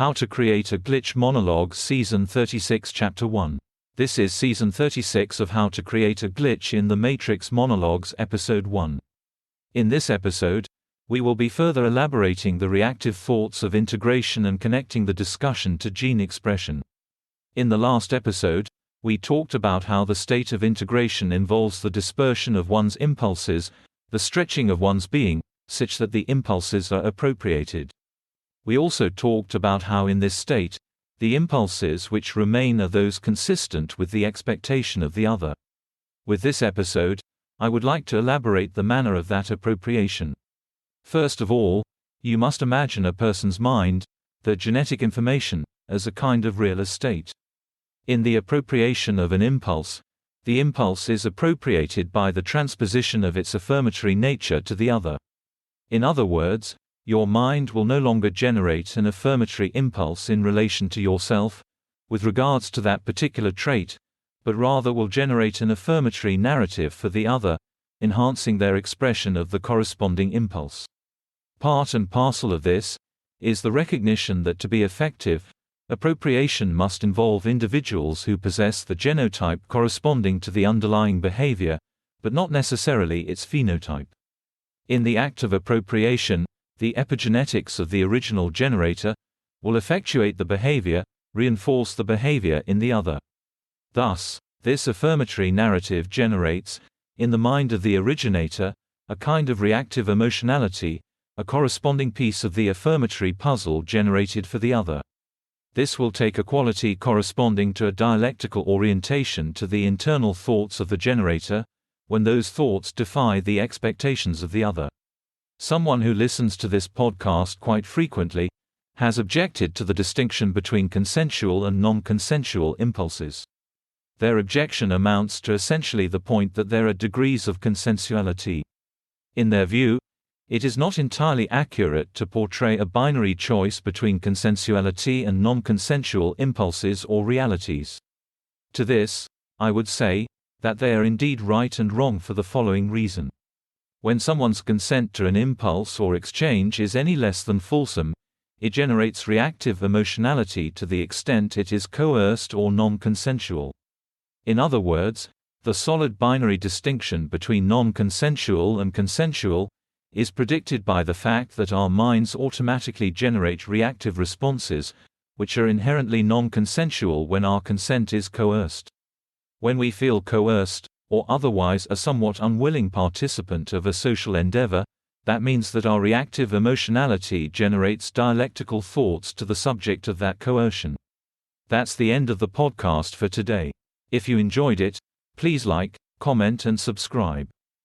How to Create a Glitch Monologues Season 36 Chapter 1. This is Season 36 of How to Create a Glitch in the Matrix Monologues Episode 1. In this episode, we will be further elaborating the reactive thoughts of integration and connecting the discussion to gene expression. In the last episode, we talked about how the state of integration involves the dispersion of one's impulses, the stretching of one's being, such that the impulses are appropriated. We also talked about how in this state, the impulses which remain are those consistent with the expectation of the other. With this episode, I would like to elaborate the manner of that appropriation. First of all, you must imagine a person's mind, the genetic information, as a kind of real estate. In the appropriation of an impulse, the impulse is appropriated by the transposition of its affirmatory nature to the other. In other words, your mind will no longer generate an affirmatory impulse in relation to yourself, with regards to that particular trait, but rather will generate an affirmatory narrative for the other, enhancing their expression of the corresponding impulse. Part and parcel of this is the recognition that to be effective, appropriation must involve individuals who possess the genotype corresponding to the underlying behavior, but not necessarily its phenotype. In the act of appropriation, the epigenetics of the original generator will effectuate the behavior, reinforce the behavior in the other. Thus, this affirmatory narrative generates, in the mind of the originator, a kind of reactive emotionality, a corresponding piece of the affirmatory puzzle generated for the other. This will take a quality corresponding to a dialectical orientation to the internal thoughts of the generator, when those thoughts defy the expectations of the other. Someone who listens to this podcast quite frequently has objected to the distinction between consensual and non-consensual impulses. Their objection amounts to essentially the point that there are degrees of consensuality. In their view, it is not entirely accurate to portray a binary choice between consensuality and non-consensual impulses or realities. To this, I would say that they are indeed right and wrong for the following reason. When someone's consent to an impulse or exchange is any less than fulsome, it generates reactive emotionality to the extent it is coerced or non-consensual. In other words, the solid binary distinction between non-consensual and consensual is predicted by the fact that our minds automatically generate reactive responses, which are inherently non-consensual when our consent is coerced. When we feel coerced, or otherwise a somewhat unwilling participant of a social endeavor, that means that our reactive emotionality generates dialectical thoughts to the subject of that coercion. That's the end of the podcast for today. If you enjoyed it, please like, comment and subscribe.